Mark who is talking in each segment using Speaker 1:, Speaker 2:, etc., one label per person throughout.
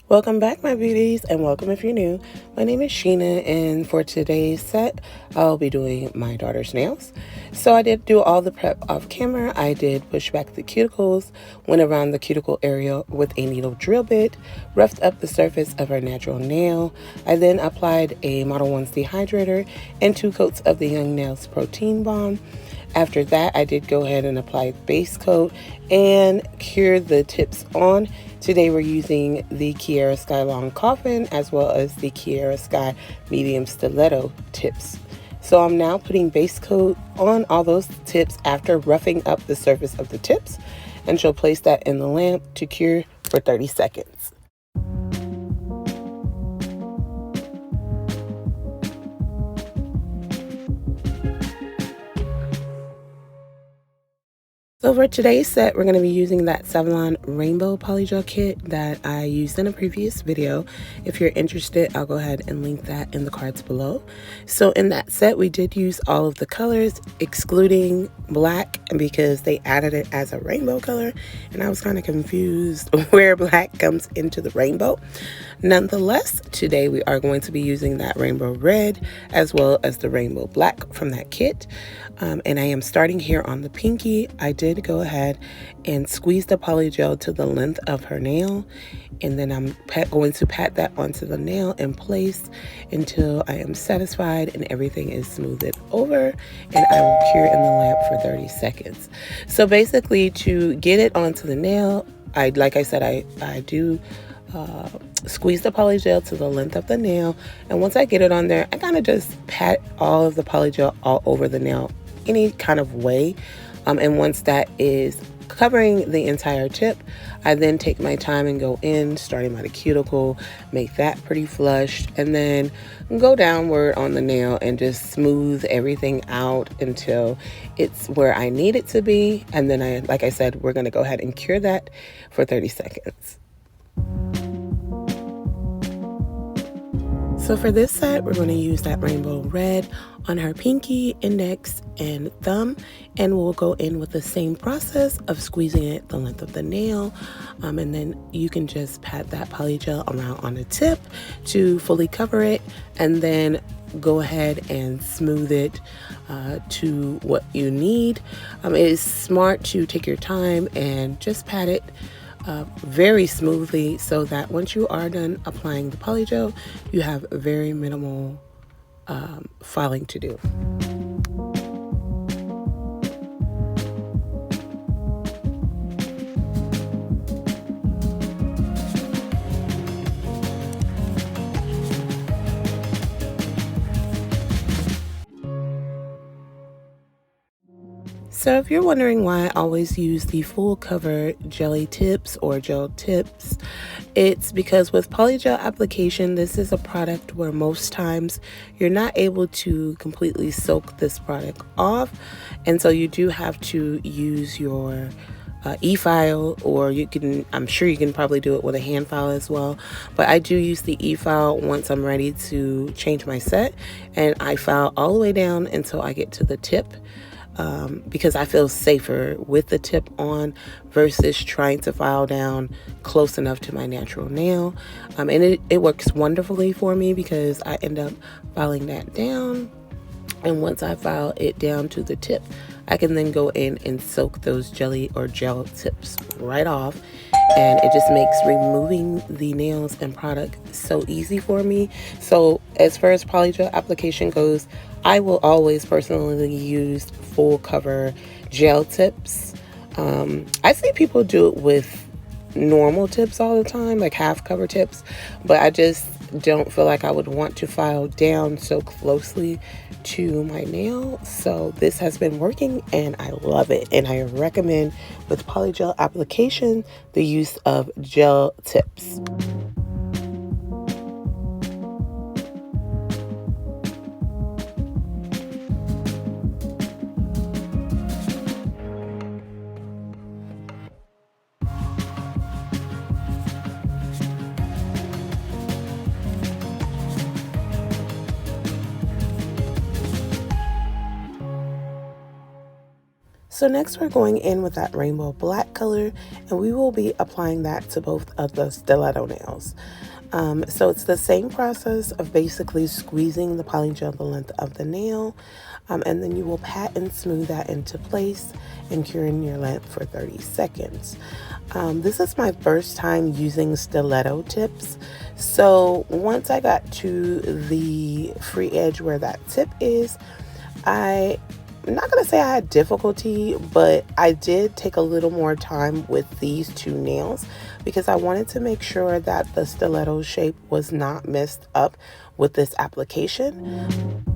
Speaker 1: Welcome back, my beauties, and welcome if you're new. My name is Sheena, and for today's set, I'll be doing my daughter's nails. So I did do all the prep off camera. I did push back the cuticles, went around the cuticle area with a needle drill bit, roughed up the surface of her natural nail. I then applied a Model 1 hydrator and 2 coats of the Young Nails Protein Balm. After that, I did go ahead and apply base coat and cure the tips on. Today we're using the Kiara Sky Long Coffin as well as the Kiara Sky Medium Stiletto tips. So I'm now putting base coat on all those tips after roughing up the surface of the tips, and she'll place that in the lamp to cure for 30 seconds. So for today's set, we're going to be using that Saviland Rainbow Polygel kit that I used in a previous video. If you're interested, I'll go ahead and link that in the cards below. So in that set, we did use all of the colors, excluding black, because they added it as a rainbow color, and I was kind of confused where black comes into the rainbow. Nonetheless, today we are going to be using that rainbow red as well as the rainbow black from that kit. And I am starting here on the pinky. I did go ahead and squeeze the polygel to the length of her nail, and then I'm going to pat that onto the nail in place until I am satisfied and everything is smoothed over, and I will cure in the lamp for 30 seconds. So basically, to get it onto the nail, like I said, I do squeeze the polygel to the length of the nail, and once I get it on there, I kind of just pat all of the polygel all over the nail any kind of way, and once that is covering the entire tip, I then take my time and go in, starting by the cuticle, make that pretty flush, and then go downward on the nail and just smooth everything out until it's where I need it to be. And then like I said, we're going to go ahead and cure that for 30 seconds. So for this set, we're going to use that rainbow red on her pinky, index, and thumb, and we'll go in with the same process of squeezing it the length of the nail, and then you can just pat that polygel around on the tip to fully cover it, and then go ahead and smooth it to what you need. It is smart to take your time and just pat it very smoothly, so that once you are done applying the polygel, you have very minimal filing to do. So if you're wondering why I always use the full cover jelly tips or gel tips, it's because with polygel application, this is a product where most times you're not able to completely soak this product off, and so you do have to use your e-file, or I'm sure you can probably do it with a hand file as well, but I do use the e-file once I'm ready to change my set, and I file all the way down until I get to the tip. Because I feel safer with the tip on versus trying to file down close enough to my natural nail. And it works wonderfully for me because I end up filing that down. And once I file it down to the tip, I can then go in and soak those jelly or gel tips right off. And it just makes removing the nails and product so easy for me. So as far as polygel application goes, I will always personally use full cover gel tips. I see people do it with normal tips all the time, like half cover tips, but I just don't feel like I would want to file down so closely to my nail. So this has been working and I love it, and I recommend with polygel application the use of gel tips. So next we're going in with that rainbow black color, and we will be applying that to both of the stiletto nails. So it's the same process of basically squeezing the polygel the length of the nail, and then you will pat and smooth that into place and curing your length for 30 seconds. This is my first time using stiletto tips. So once I got to the free edge where that tip is, I'm not going to say I had difficulty, but I did take a little more time with these two nails because I wanted to make sure that the stiletto shape was not messed up with this application.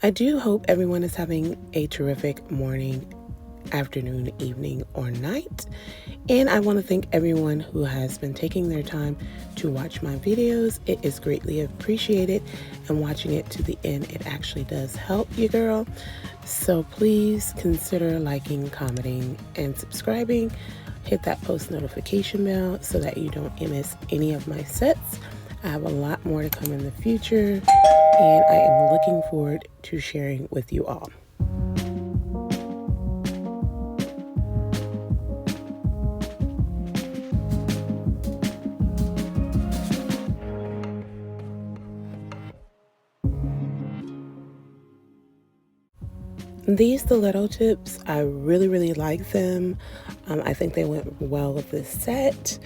Speaker 1: I do hope everyone is having a terrific morning, afternoon, evening, or night. And I want to thank everyone who has been taking their time to watch my videos. It is greatly appreciated, and watching it to the end, it actually does help you, girl. So please consider liking, commenting, and subscribing. Hit that post notification bell so that you don't miss any of my sets. I have a lot more to come in the future, and I am looking forward to sharing with you all. These stiletto tips, I really like them. I think they went well with this set.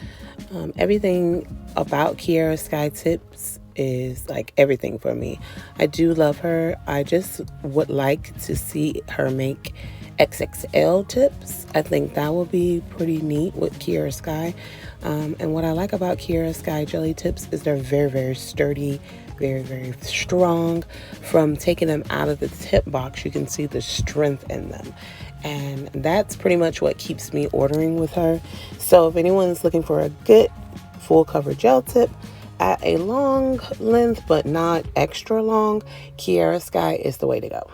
Speaker 1: Everything about Kiara Sky tips is like everything for me. I do love her. I just would like to see her make XXL tips. I think that would be pretty neat with Kiara Sky. And what I like about Kiara Sky jelly tips is they're very sturdy, very strong. From taking them out of the tip box, you can see the strength in them, and that's pretty much what keeps me ordering with her. So if anyone's looking for a good full cover gel tip at a long length but not extra long, Kiara Sky is the way to go.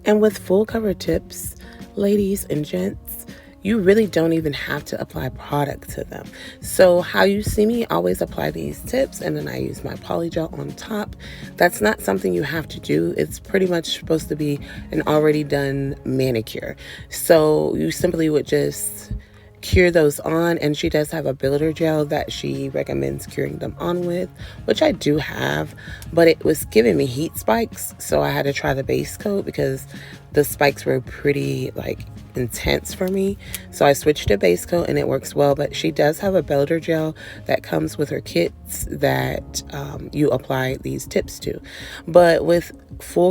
Speaker 1: And with full cover tips, ladies and gents, you really don't even have to apply product to them. So how you see me always apply these tips and then I use my polygel on top, that's not something you have to do. It's pretty much supposed to be an already done manicure. So you simply would just cure those on, and she does have a builder gel that she recommends curing them on with, which I do have, but it was giving me heat spikes, so I had to try the base coat because the spikes were pretty like intense for me. So I switched to base coat and it works well, but she does have a builder gel that comes with her kits that you apply these tips to. But with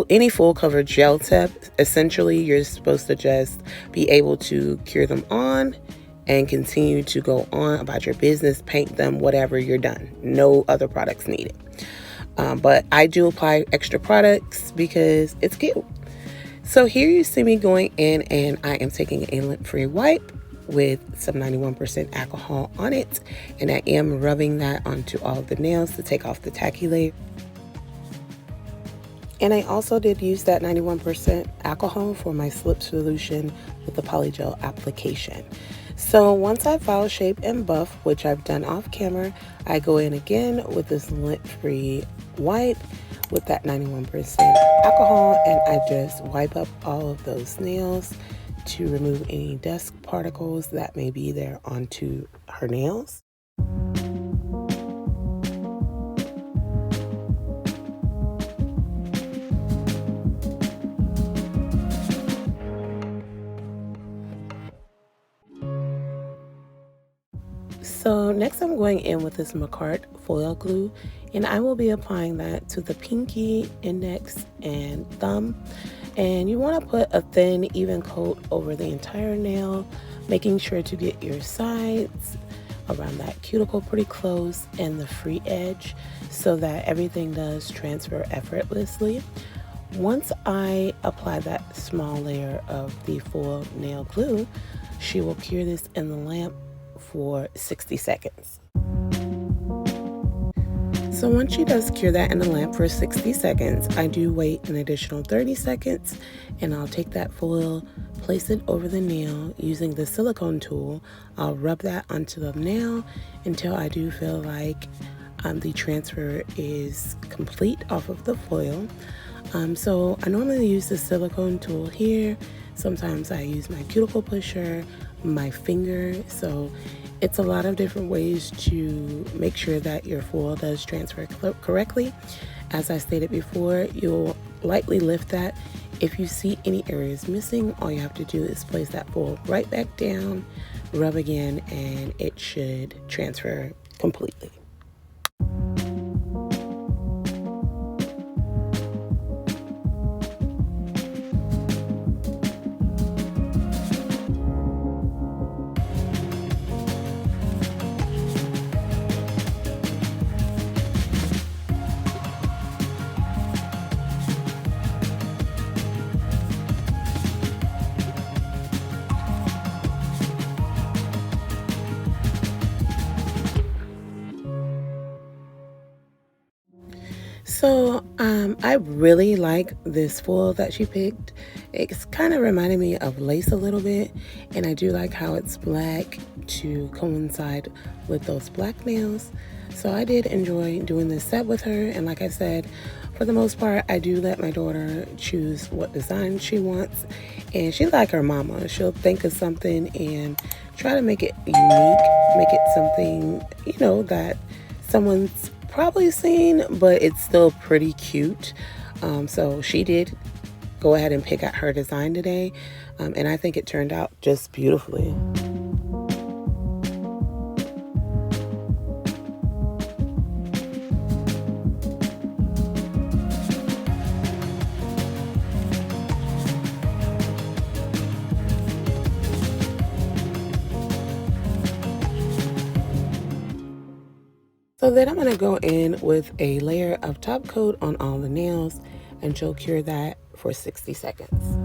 Speaker 1: any full cover gel tip, essentially you're supposed to just be able to cure them on and continue to go on about your business, paint them, whatever, you're done. No other products needed. But I do apply extra products because it's cute. So here you see me going in, and I am taking a lint-free wipe with some 91% alcohol on it, and I am rubbing that onto all of the nails to take off the tacky layer. And I also did use that 91% alcohol for my slip solution with the polygel application. So once I file shape and buff, which I've done off camera, I go in again with this lint-free wipe with that 91% alcohol, and I just wipe up all of those nails to remove any dust particles that may be there onto her nails. So next I'm going in with this Macart foil glue, and I will be applying that to the pinky, index, and thumb. And you want to put a thin, even coat over the entire nail, making sure to get your sides around that cuticle pretty close and the free edge so that everything does transfer effortlessly. Once I apply that small layer of the full nail glue, she will cure this in the lamp for 60 seconds. So once she does cure that in the lamp for 60 seconds, I do wait an additional 30 seconds, and I'll take that foil, place it over the nail using the silicone tool. I'll rub that onto the nail until I do feel like the transfer is complete off of the foil. So I normally use the silicone tool here. Sometimes I use my cuticle pusher, my finger. So it's a lot of different ways to make sure that your foil does transfer correctly. As I stated before, you'll lightly lift that. If you see any areas missing, all you have to do is place that foil right back down, rub again, and it should transfer completely. So I really like this foil that she picked. It's kind of reminded me of lace a little bit, and I do like how it's black to coincide with those black nails. So I did enjoy doing this set with her, and like I said, for the most part, I do let my daughter choose what design she wants, and she's like her mama. She'll think of something and try to make it unique, make it something, that someone's probably seen, but it's still pretty cute. So she did go ahead and pick out her design today, and I think it turned out just beautifully. So then I'm going to go in with a layer of top coat on all the nails, and she'll cure that for 60 seconds.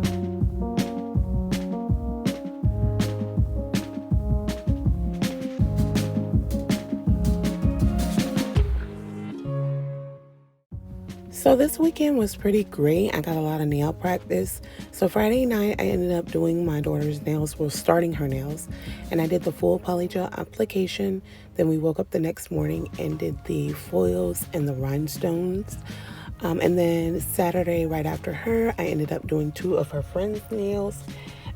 Speaker 1: So this weekend was pretty great. I got a lot of nail practice. So Friday night, I ended up doing my daughter's nails, well, starting her nails, and I did the full polygel application. Then we woke up the next morning and did the foils and the rhinestones. And then Saturday, right after her, I ended up doing 2 of her friends' nails.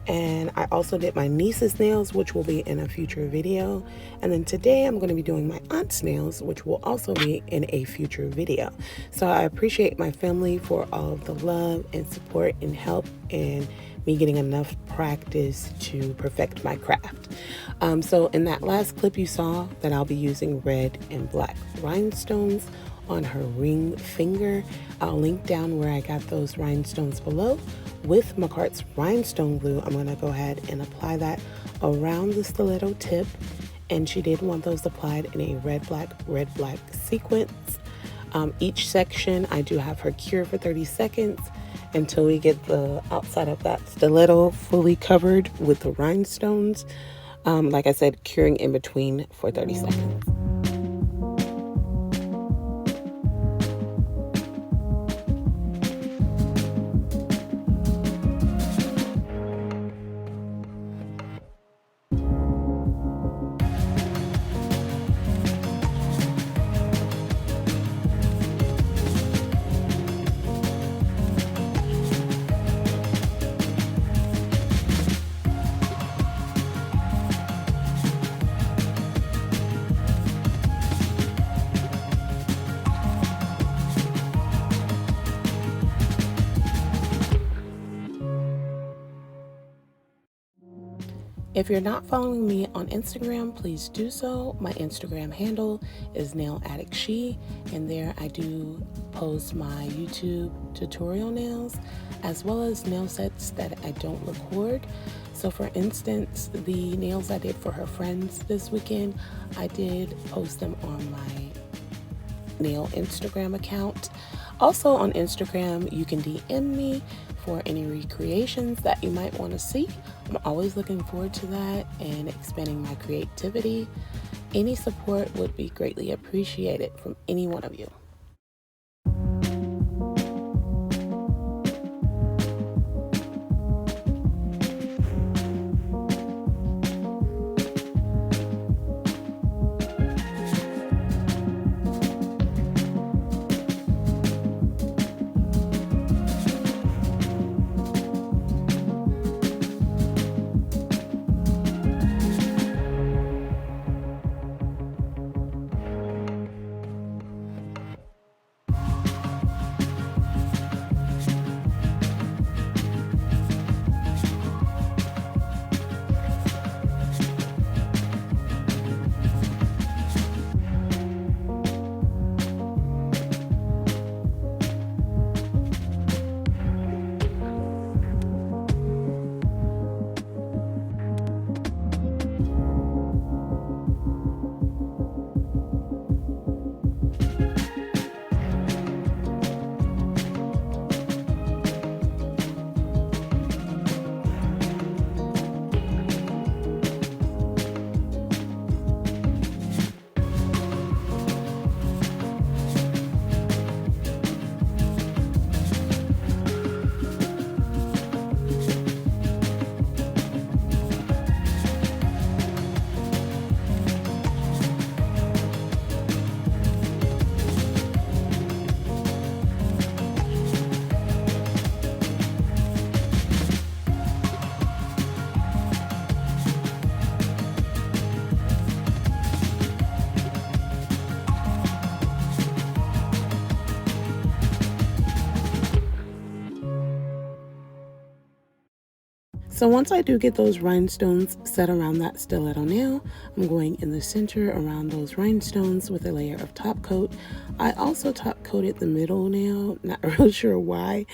Speaker 1: And I also did my niece's nails, which will be in a future video. And then today I'm going to be doing my aunt's nails, which will also be in a future video. So I appreciate my family for all of the love and support and help and me getting enough practice to perfect my craft. So in that last clip you saw that I'll be using red and black rhinestones on her ring finger. I'll link down where I got those rhinestones below. With McCart's rhinestone glue, I'm going to go ahead and apply that around the stiletto tip, and she did want those applied in a red black sequence. Each section I do have her cure for 30 seconds until we get the outside of that stiletto fully covered with the rhinestones. Like I said, curing in between for 30 seconds. If you're not following me on Instagram, please do so. My Instagram handle is NailAddictShe, and there I do post my YouTube tutorial nails, as well as nail sets that I don't record. So for instance, the nails I did for her friends this weekend, I did post them on my nail Instagram account. Also on Instagram, you can DM me for any recreations that you might want to see. I'm always looking forward to that and expanding my creativity. Any support would be greatly appreciated from any one of you. So once I do get those rhinestones set around that stiletto nail, I'm going in the center around those rhinestones with a layer of top coat. I also top coated the middle nail, not real sure why,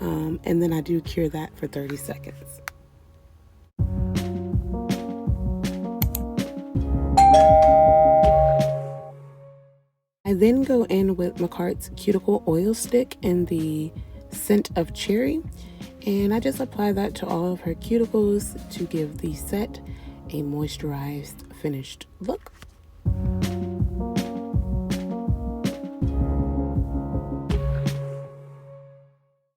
Speaker 1: and then I do cure that for 30 seconds. I then go in with McCart's Cuticle Oil Stick in the scent of cherry, and I just apply that to all of her cuticles to give the set a moisturized, finished look.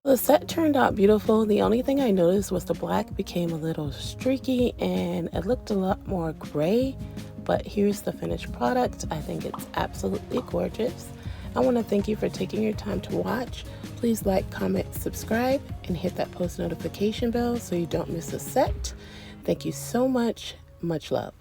Speaker 1: The set turned out beautiful. The only thing I noticed was the black became a little streaky and it looked a lot more gray, but here's the finished product. I think it's absolutely gorgeous. I want to thank you for taking your time to watch. Please like, comment, subscribe, and hit that post notification bell so you don't miss a set. Thank you so much. Much love.